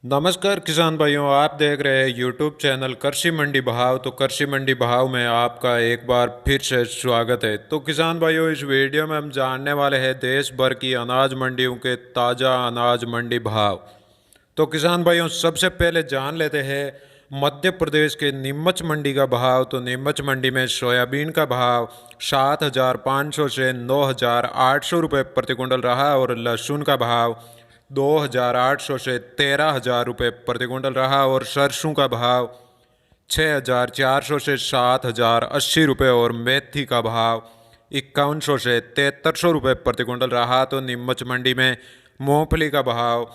नमस्कार किसान भाइयों, आप देख रहे हैं यूट्यूब चैनल कृषि मंडी भाव। तो कृषि मंडी भाव में आपका एक बार फिर से स्वागत है। तो किसान भाइयों, इस वीडियो में हम जानने वाले हैं देश भर की अनाज मंडियों के ताज़ा अनाज मंडी भाव। तो किसान भाइयों, सबसे पहले जान लेते हैं मध्य प्रदेश के नीमच मंडी का भाव। तो नीमच मंडी में सोयाबीन का भाव 7,500 से 9,800 रुपये प्रति क्विंटल रहा और लहसुन का भाव 2,800 से 13,000 रुपये प्रति क्विंटल रहा और सरसों का भाव 6,400 से 7,080 रुपये और मेथी का भाव 5,100 से 7,300 रुपये प्रति क्विंटल रहा। तो नीमच मंडी में मूंगफली का भाव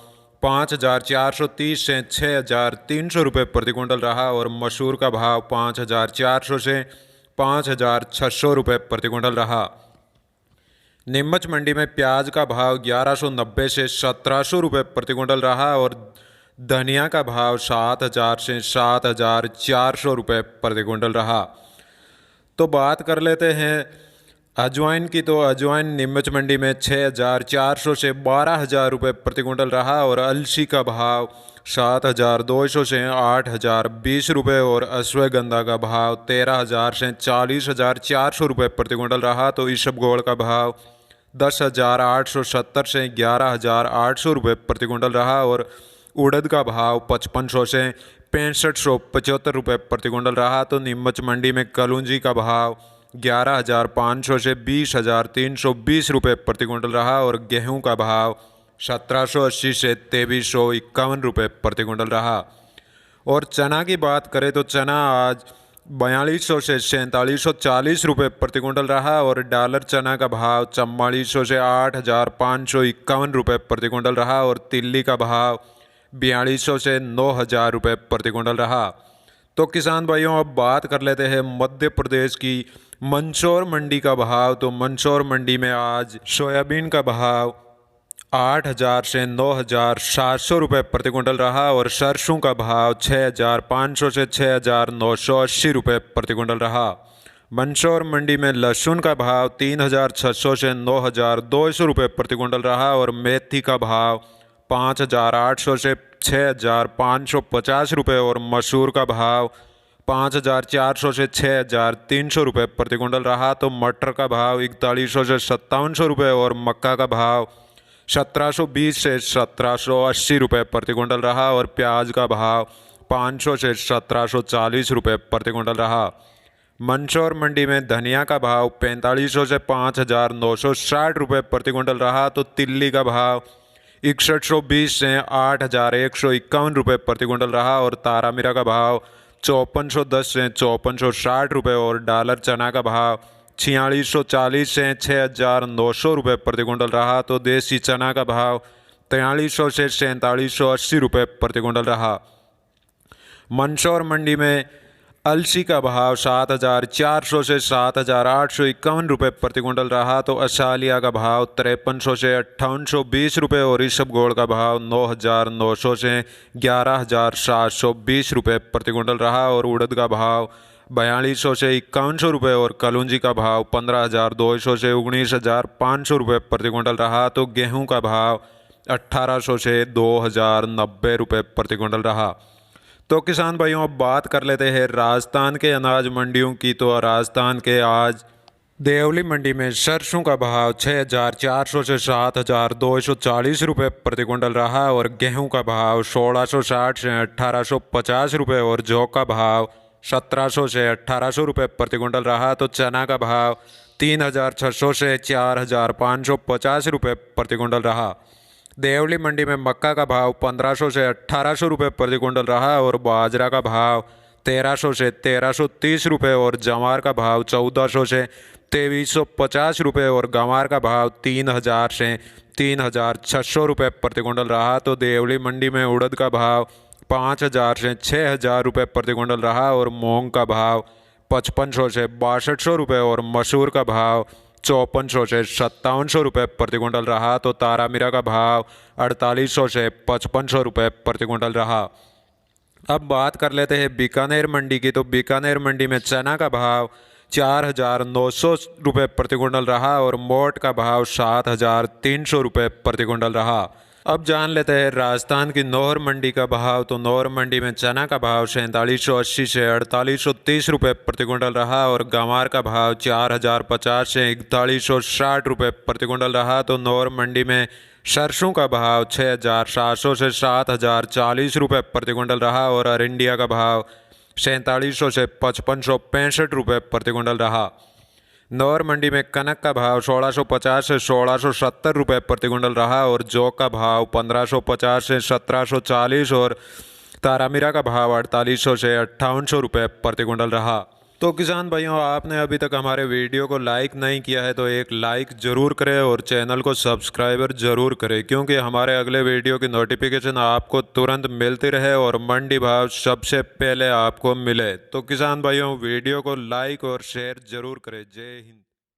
5,430 से 6,300 रुपये प्रति क्विंटल रहा और मसूर का भाव 5,400 से 5,600 रुपये प्रति क्विंटल रहा। नीमच मंडी में प्याज का भाव 1,190 से 1,700 रुपये प्रति क्विंटल रहा और धनिया का भाव 7,000 से 7,400 रुपये प्रति क्विंटल रहा। तो बात कर लेते हैं अजवाइन की। तो अजवाइन नीमच मंडी में 6,400 से 12,000 रुपये प्रति क्विंटल रहा और अलसी का भाव 7,200 से 8,020 रुपये और अश्वगंधा का भाव 13,000 से 40,400 रुपये प्रति क्विंटल रहा। तो इसबगोल का भाव 10,870 से 11,800 रुपये प्रति क्विंटल रहा और उड़द का भाव 5,500 से 6,575 रुपये प्रति क्विंटल रहा। तो नीमच मंडी में कलौंजी का भाव 11,500 से 20,320 रुपये प्रति क्विंटल रहा और गेहूं का भाव 1,780 से 2,351 रुपये प्रति क्विंटल रहा। और चना की बात करें तो चना आज 4,200 से 4,740 रुपये प्रति क्विंटल रहा और डॉलर चना का भाव 4,400 से 8,551 रुपये प्रति क्विंटल रहा और तिल्ली का भाव 4,200 से 9,000 रुपये प्रति क्विंटल रहा। तो किसान भाइयों, अब बात कर लेते हैं मध्य प्रदेश की मंदसौर मंडी का भाव। तो मंदसौर मंडी में आज सोयाबीन का भाव 8,000 से 9,700 रुपये प्रति क्विंटल रहा और सरसों का भाव 6,500 से 6,980 रुपये प्रति क्विंटल रहा। मंदसौर मंडी में लहसुन का भाव 3,600 से 9,200 रुपये प्रति क्विंटल रहा और मेथी का भाव 5,800 से 6,550 रुपये और मसूर का भाव 5,400 से 6,300 रुपये प्रति क्विंटल रहा। तो मटर का भाव 4100 से 5700 रुपये और मक्का का भाव 1,720 से 1,780 रुपये प्रति क्विंटल रहा और प्याज का भाव 500 से 1,740 रुपये प्रति क्विंटल रहा। मंदसौर मंडी में धनिया का भाव 4,500 से 5,960 रुपये प्रति क्विंटल रहा। तो तिल्ली का भाव 6,120 से 8,151 रुपये प्रति क्विंटल रहा और तारा मीरा का भाव 5,410 से 5,460 रुपये और डॉलर चना का भाव 4,640 से 6,900 रुपये प्रति क्विंटल रहा। तो देसी चना का भाव 4,300 से 4,780 रुपये प्रति क्विंटल रहा। मंदसौर मंडी में अलसी का भाव 7,400 से 7,851 रुपये प्रति क्विंटल रहा। तो असालिया का भाव 5,300 से 5,820 रुपये और इसबगोल का भाव 9,900 से 11,720 रुपये प्रति क्विंटल रहा और उड़द का भाव 4,200 से 5,100 रुपये और कलौंजी का भाव 15,200 से 19,500 रुपये प्रति क्विंटल रहा। तो गेहूं का भाव 1,800 से 2,090 रुपये प्रति क्विंटल रहा। तो किसान भाइयों, अब बात कर लेते हैं राजस्थान के अनाज मंडियों की। तो राजस्थान के आज देवली मंडी में सरसों का भाव 6,400 से 7,240 रुपये प्रति क्विंटल रहा और गेहूं का भाव 1,660 से 1,850 रुपये और जौ का भाव 1,700 से 1,800 रुपये प्रति क्विंटल रहा। तो चना का भाव 3,600 से 4,550 रुपये प्रति क्विंटल रहा। देवली मंडी में मक्का का भाव 1,500 से 1,800 रुपये प्रति क्विंटल रहा और बाजरा का भाव 1,300 से 1,330 रुपये और जवार का भाव 1,400 से 2,350 रुपये और गंवार का भाव 3,000 से 3,600 रुपये प्रति क्विंटल रहा। तो देवली मंडी में उड़द का भाव 5,000 से 6,000 रुपये प्रति क्विंटल रहा और मूंग का भाव 5,500 से 6,200 रुपये और मसूर का भाव 5,400 से 5,700 रुपये प्रति क्विंटल रहा। तो तारा मीरा का भाव 4,800 से 5,500 रुपये प्रति क्विंटल रहा। अब बात कर लेते हैं बीकानेर मंडी की। तो बीकानेर मंडी में चना का भाव 4,900 रुपये प्रति क्विंटल रहा और मोट का भाव 7,300 रुपये प्रति क्विंटल रहा। अब जान लेते हैं राजस्थान की नौहर मंडी का भाव। तो नौहर मंडी में चना का भाव 4780 से 4830 रुपये प्रति क्विंटल रहा और गंवार का भाव 4050 से 4160 रुपये प्रति क्विंटल रहा। तो नौहर मंडी में सरसों का भाव 6700 से 7040 रुपये प्रति क्विंटल रहा और अरंडिया का भाव 4700 से 5565 रुपये प्रति क्विंटल रहा। नौर मंडी में कनक का भाव 1650 से 1670 रुपये प्रति क्विंटल रहा और जौ का भाव 1550 से 1740 और तारामीरा का भाव 4800 से 5800 रुपये प्रति क्विंटल रहा। तो किसान भाइयों, आपने अभी तक हमारे वीडियो को लाइक नहीं किया है तो एक लाइक ज़रूर करें और चैनल को सब्सक्राइबर ज़रूर करें, क्योंकि हमारे अगले वीडियो की नोटिफिकेशन आपको तुरंत मिलती रहे और मंडी भाव सबसे पहले आपको मिले। तो किसान भाइयों, वीडियो को लाइक और शेयर ज़रूर करें। जय हिंद।